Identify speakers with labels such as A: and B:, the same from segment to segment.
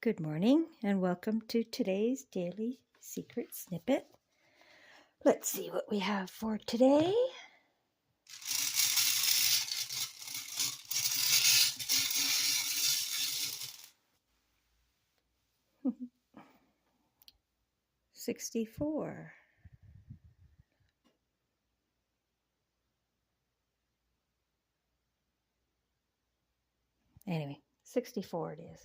A: Good morning and welcome to today's daily secret snippet. Let's see what we have for today. $64. Anyway, 64 it is.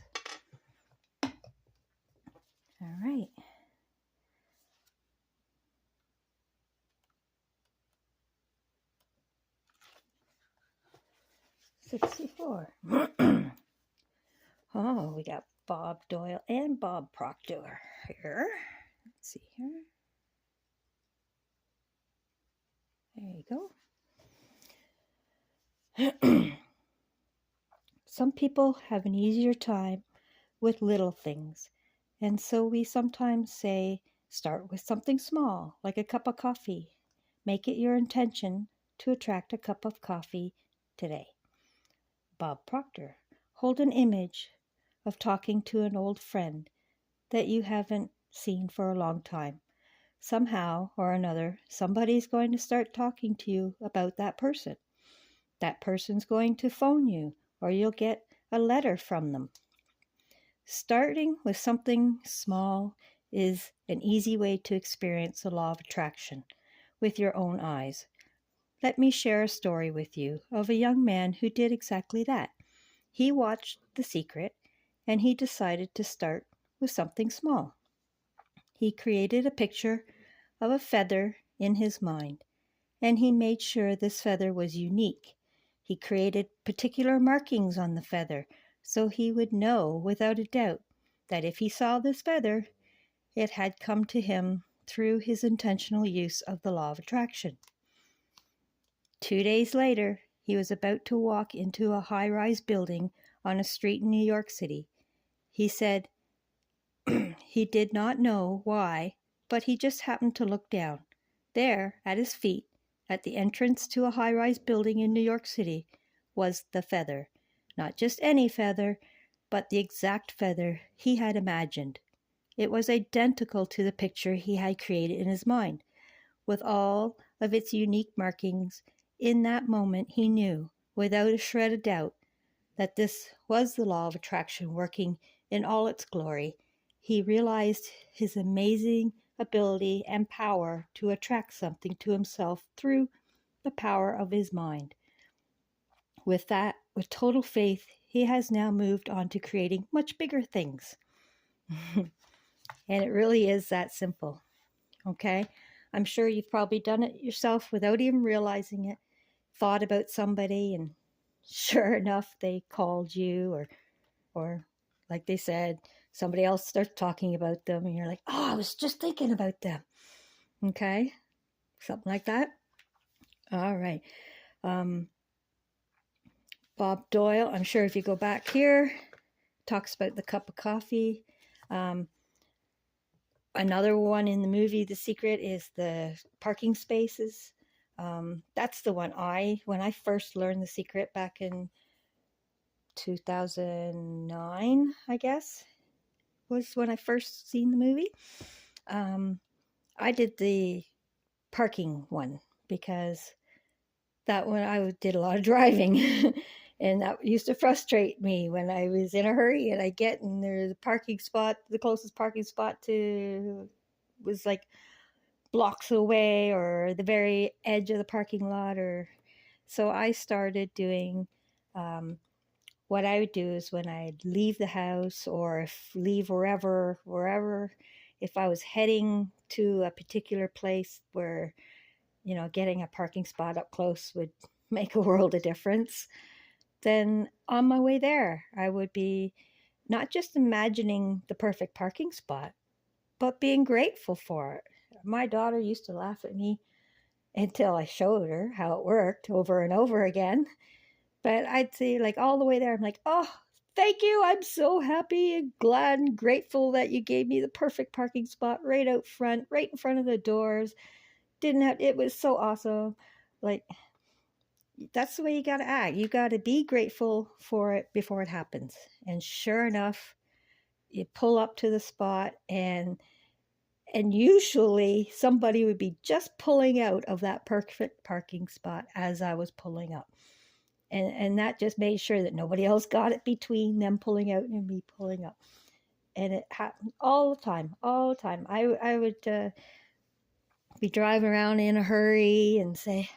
A: All right. $64. Oh, we got Bob Doyle and Bob Proctor here. Let's see here. There you go. Some people have an easier time with little things, and so we sometimes say, start with something small, like a cup of coffee. Make it your intention to attract a cup of coffee today. Bob Proctor. Hold an image of talking to an old friend that you haven't seen for a long time. Somehow or another, somebody's going to start talking to you about that person. That person's going to phone you, or you'll get a letter from them. Starting with something small is an easy way to experience the law of attraction with your own eyes. Let me share a story with you of a young man who did exactly that. He watched The Secret and he decided to start with something small. He created a picture of a feather in his mind, and he made sure this feather was unique. He created particular markings on the feather so he would know without a doubt that if he saw this feather, it had come to him through his intentional use of the law of attraction. 2 days later, he was about to walk into a high-rise building on a street in New York City. He said he did not know why, but he just happened to look down. There, at his feet, at the entrance to a high-rise building in New York City, was the feather. Not just any feather, but the exact feather he had imagined. It was identical to the picture he had created in his mind, with all of its unique markings. In that moment, he knew, without a shred of doubt, that this was the law of attraction working in all its glory. He realized his amazing ability and power to attract something to himself through the power of his mind. With total faith, he has now moved on to creating much bigger things. And it really is that simple. Okay? I'm sure you've probably done it yourself without even realizing it. Thought about somebody and sure enough, they called you or like they said, somebody else starts talking about them and you're like, oh, I was just thinking about them. Okay? Something like that. All right. Bob Doyle, I'm sure if you go back here, talks about the cup of coffee. Another one in the movie, The Secret, is the parking spaces. That's the one when I first learned The Secret back in 2009, I guess, was when I first seen the movie. I did the parking one because that one I did a lot of driving and that used to frustrate me when I was in a hurry and I get in there's a parking spot, the closest parking spot to was like blocks away or the very edge of the parking lot. Or so I started doing what I would do is when I'd leave the house or leave wherever, if I was heading to a particular place where, getting a parking spot up close would make a world of difference, then on my way there, I would be not just imagining the perfect parking spot, but being grateful for it. My daughter used to laugh at me until I showed her how it worked over and over again. But I'd say, like, all the way there, I'm like, oh, thank you. I'm so happy and glad and grateful that you gave me the perfect parking spot right out front, right in front of the doors. It was so awesome. Like, that's the way you got to act. You got to be grateful for it before it happens. And sure enough, you pull up to the spot, and usually somebody would be just pulling out of that perfect parking spot as I was pulling up. And that just made sure that nobody else got it between them pulling out and me pulling up. And it happened all the time, all the time. I would be driving around in a hurry and say,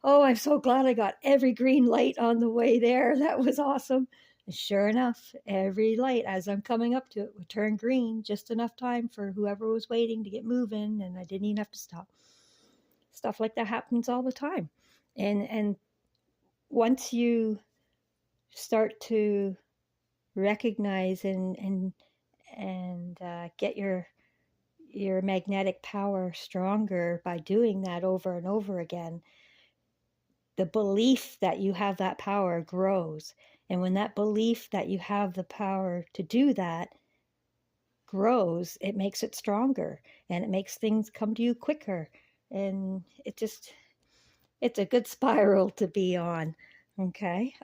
A: oh, I'm so glad I got every green light on the way there. That was awesome. And sure enough, every light as I'm coming up to it would turn green, just enough time for whoever was waiting to get moving, and I didn't even have to stop. Stuff like that happens all the time. And once you start to recognize and get your magnetic power stronger by doing that over and over again, the belief that you have that power grows. And when that belief that you have the power to do that grows, it makes it stronger, and it makes things come to you quicker. And it's a good spiral to be on. Okay.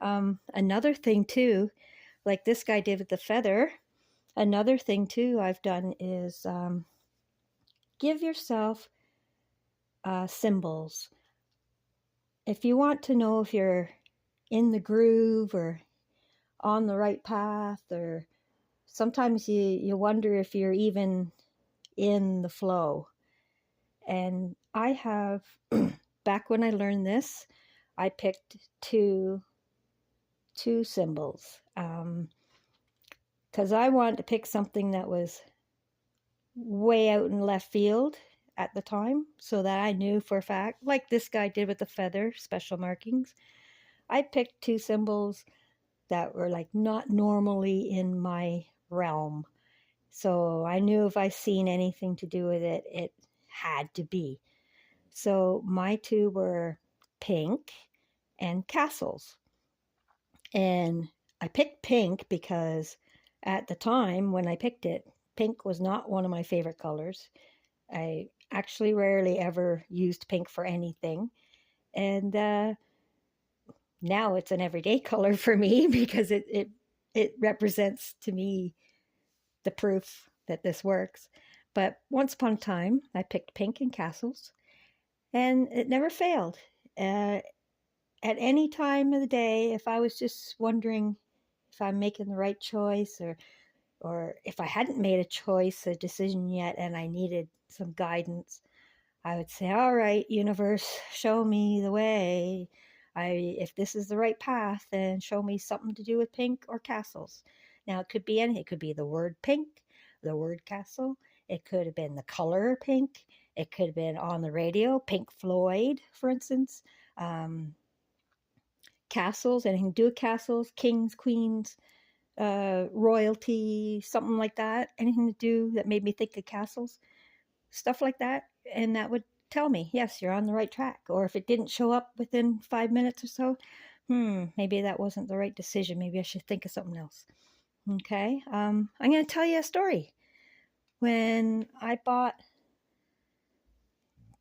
A: Another thing too, like this guy did with the feather, another thing too I've done is give yourself symbols. If you want to know if you're in the groove or on the right path, or sometimes you wonder if you're even in the flow. And I have, back when I learned this, I picked two symbols, because I wanted to pick something that was way out in left field at the time, so that I knew for a fact, like this guy did with the feather, special markings. I picked two symbols that were like not normally in my realm. So I knew if I seen anything to do with it, it had to be. So my two were pink and castles. And I picked pink because at the time when I picked it, pink was not one of my favorite colors. I actually rarely ever used pink for anything. And now it's an everyday color for me because it represents to me the proof that this works. But once upon a time, I picked pink and castles, and it never failed. At any time of the day, if I was just wondering if I'm making the right choice, or if I hadn't made a decision yet, and I needed some guidance, I would say, all right, universe, show me the way. If this is the right path, then show me something to do with pink or castles. Now, it could be anything. It could be the word pink, the word castle. It could have been the color pink. It could have been on the radio, Pink Floyd, for instance. Castles, anything to do with castles, kings, queens, royalty, something like that. Anything to do that made me think of castles, stuff like that. And that would tell me, yes, you're on the right track. Or if it didn't show up within 5 minutes or so, maybe that wasn't the right decision. Maybe I should think of something else. Okay. I'm going to tell you a story. When I bought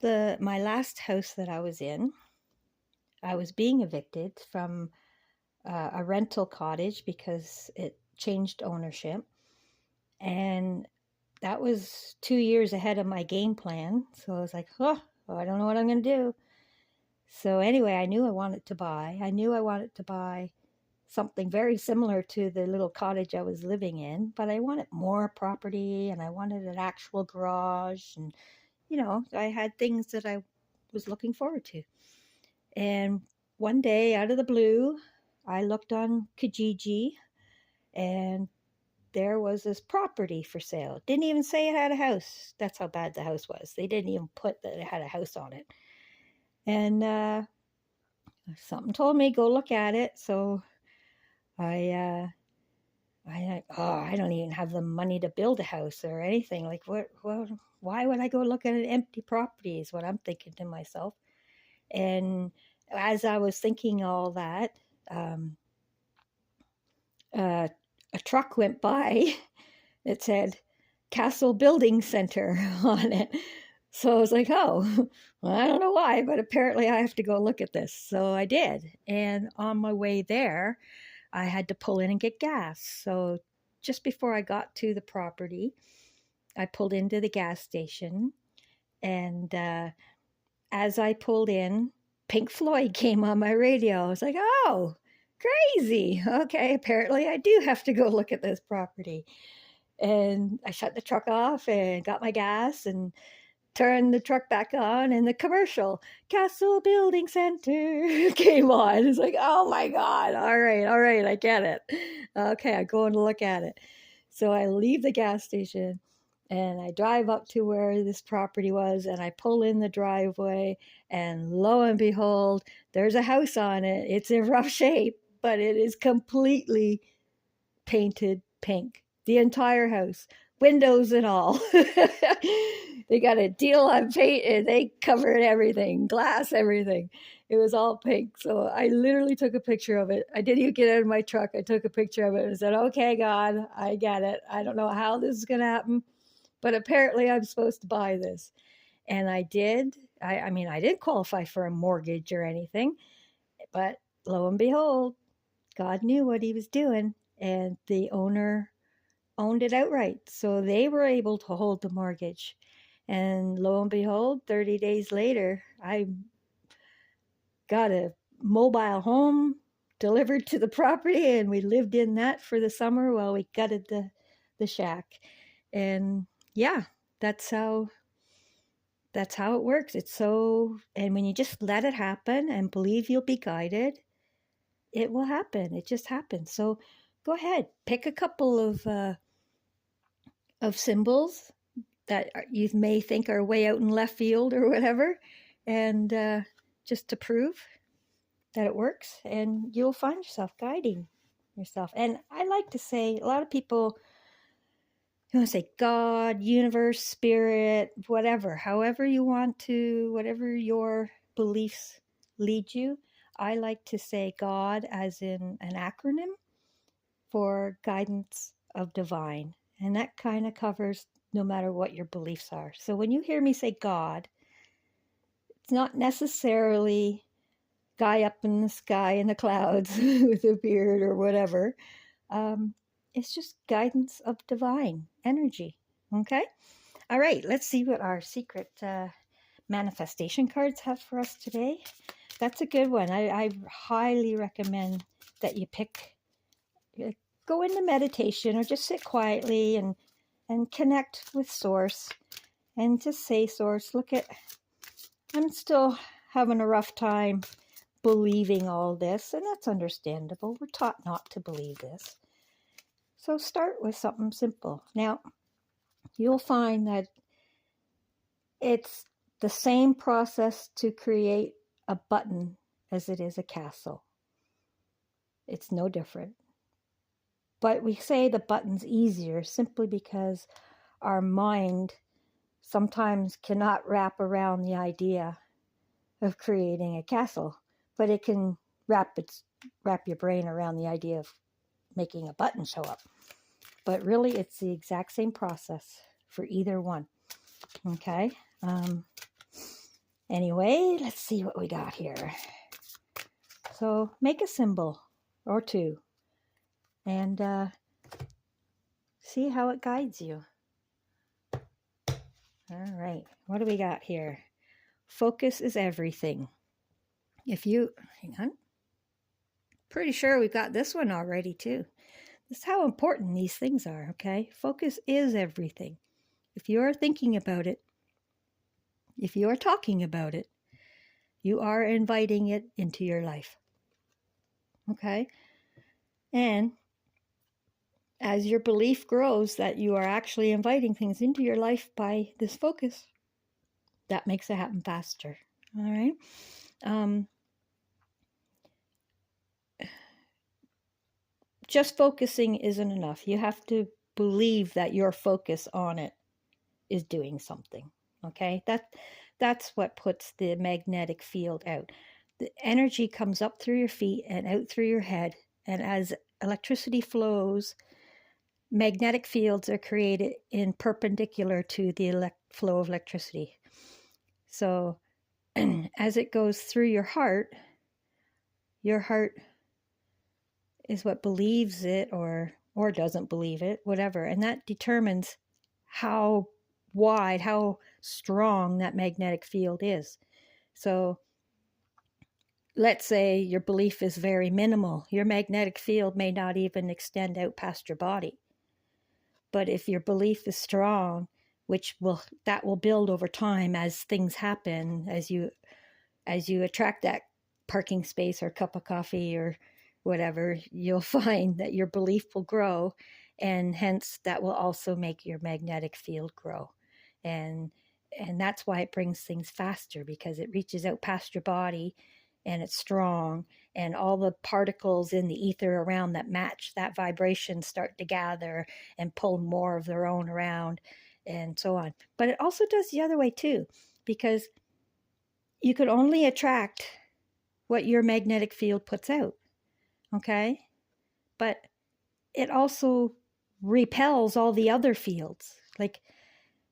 A: my last house that I was in, I was being evicted from a rental cottage because it changed ownership. And that was 2 years ahead of my game plan. So I was like, oh, I don't know what I'm going to do. So anyway, I knew I wanted to buy something very similar to the little cottage I was living in, but I wanted more property, and I wanted an actual garage. And, I had things that I was looking forward to. And one day, out of the blue, I looked on Kijiji, and there was this property for sale. Didn't even say it had a house. That's how bad the house was. They didn't even put that it had a house on it. And something told me, go look at it. So I don't even have the money to build a house or anything. Like, why would I go look at an empty property is what I'm thinking to myself. And as I was thinking all that, a truck went by. It said Castle Building Center on it. So I was like, oh, well, I don't know why, but apparently I have to go look at this. So I did. And on my way there, I had to pull in and get gas. So just before I got to the property, I pulled into the gas station, and as I pulled in, Pink Floyd came on my radio. I was like, oh, crazy. Okay, apparently I do have to go look at this property. And I shut the truck off and got my gas and turned the truck back on, and the commercial, Castle Building Center, came on. It's like, oh my God, all right, I get it. Okay, I go and look at it. So I leave the gas station and I drive up to where this property was, and I pull in the driveway, and lo and behold, there's a house on it. It's in rough shape, but it is completely painted pink. The entire house, windows and all. They got a deal on paint, and they covered everything, glass, everything. It was all pink. So I literally took a picture of it. I didn't even get out of my truck. I took a picture of it and said, okay, God, I get it. I don't know how this is going to happen, but apparently I'm supposed to buy this. And I did. I mean, I didn't qualify for a mortgage or anything, but lo and behold, God knew what he was doing, and the owner owned it outright. So they were able to hold the mortgage. And lo and behold, 30 days later, I got a mobile home delivered to the property, and we lived in that for the summer while we gutted the shack. And yeah, that's how it works. It's so, and when you just let it happen and believe you'll be guided, it will happen. It just happens. So go ahead, pick a couple of symbols that you may think are way out in left field or whatever, and just to prove that it works, and you'll find yourself guiding yourself. And I like to say, a lot of people, you want to say God, universe, spirit, whatever, however you want to, whatever your beliefs lead you. I like to say God as in an acronym for guidance of divine. And that kind of covers no matter what your beliefs are. So when you hear me say God, it's not necessarily guy up in the sky in the clouds with a beard or whatever. It's just guidance of divine energy. Okay? All right, let's see what our secret manifestation cards have for us today. That's a good one. I highly recommend that you go into meditation or just sit quietly and connect with Source and just say, Source, look at, I'm still having a rough time believing all this, and that's understandable. We're taught not to believe this. So start with something simple. Now, you'll find that it's the same process to create a button as it is a castle. It's no different. But we say the button's easier simply because our mind sometimes cannot wrap around the idea of creating a castle, but it can wrap your brain around the idea of making a button show up. But really, it's the exact same process for either one. Okay. Anyway, let's see what we got here. So make a symbol or two and see how it guides you. All right. What do we got here? Focus is everything. Hang on. Pretty sure we've got this one already too. This is how important these things are, okay? Focus is everything. If you're thinking about it, if you're talking about it, you are inviting it into your life, okay? And as your belief grows that you are actually inviting things into your life by this focus, that makes it happen faster, all right? Just focusing isn't enough. You have to believe that your focus on it is doing something, okay? That's what puts the magnetic field out. The energy comes up through your feet and out through your head, and as electricity flows, magnetic fields are created in perpendicular to the flow of electricity. So as it goes through your heart is what believes it or or doesn't believe it, whatever. And that determines how wide, how strong that magnetic field is. So let's say your belief is very minimal. Your magnetic field may not even extend out past your body. But if your belief is strong, that will build over time as things happen, as you attract that parking space or cup of coffee or whatever, you'll find that your belief will grow, and hence that will also make your magnetic field grow. And that's why it brings things faster, because it reaches out past your body and it's strong, and all the particles in the ether around that match that vibration start to gather and pull more of their own around, and so on. But it also does the other way too, because you could only attract what your magnetic field puts out, okay? But it also repels all the other fields. Like,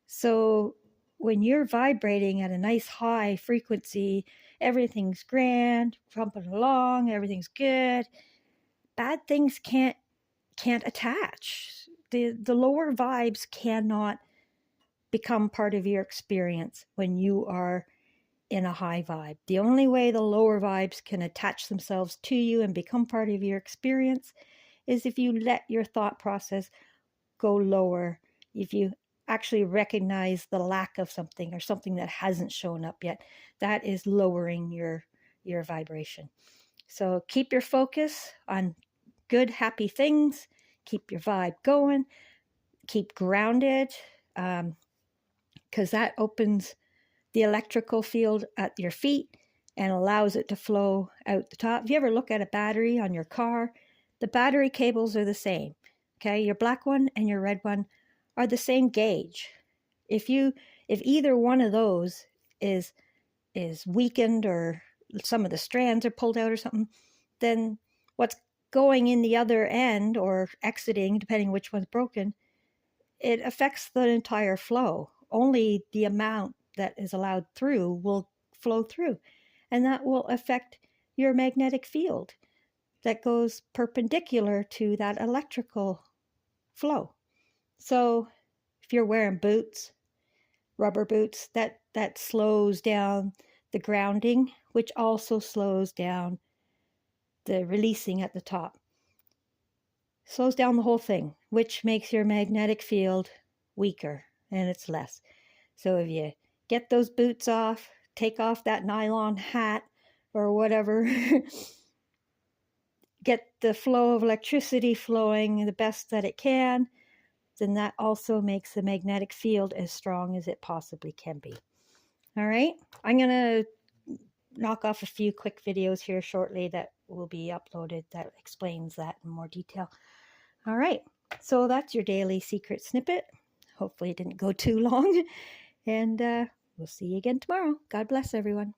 A: so when you're vibrating at a nice high frequency, everything's grand, pumping along, everything's good, bad things can't attach. The lower vibes cannot become part of your experience when you are in a high vibe. The only way the lower vibes can attach themselves to you and become part of your experience is if you let your thought process go lower, if you actually recognize the lack of something or something that hasn't shown up yet. That is lowering your vibration. So keep your focus on good, happy things. Keep your vibe going. Keep grounded, because that opens the electrical field at your feet and allows it to flow out the top. If you ever look at a battery on your car, the battery cables are the same. Okay, your black one and your red one are the same gauge. If either one of those is weakened, or some of the strands are pulled out or something, then what's going in the other end or exiting, depending which one's broken, it affects the entire flow. Only the amount that is allowed through will flow through, and that will affect your magnetic field that goes perpendicular to that electrical flow. So if you're wearing boots, rubber boots, that slows down the grounding, which also slows down the releasing at the top. Slows down the whole thing, which makes your magnetic field weaker, and it's less. So if you get those boots off, take off that nylon hat or whatever, get the flow of electricity flowing the best that it can, then that also makes the magnetic field as strong as it possibly can be. All right, I'm going to knock off a few quick videos here shortly that will be uploaded that explains that in more detail. All right, so that's your daily secret snippet. Hopefully it didn't go too long, and we'll see you again tomorrow. God bless everyone.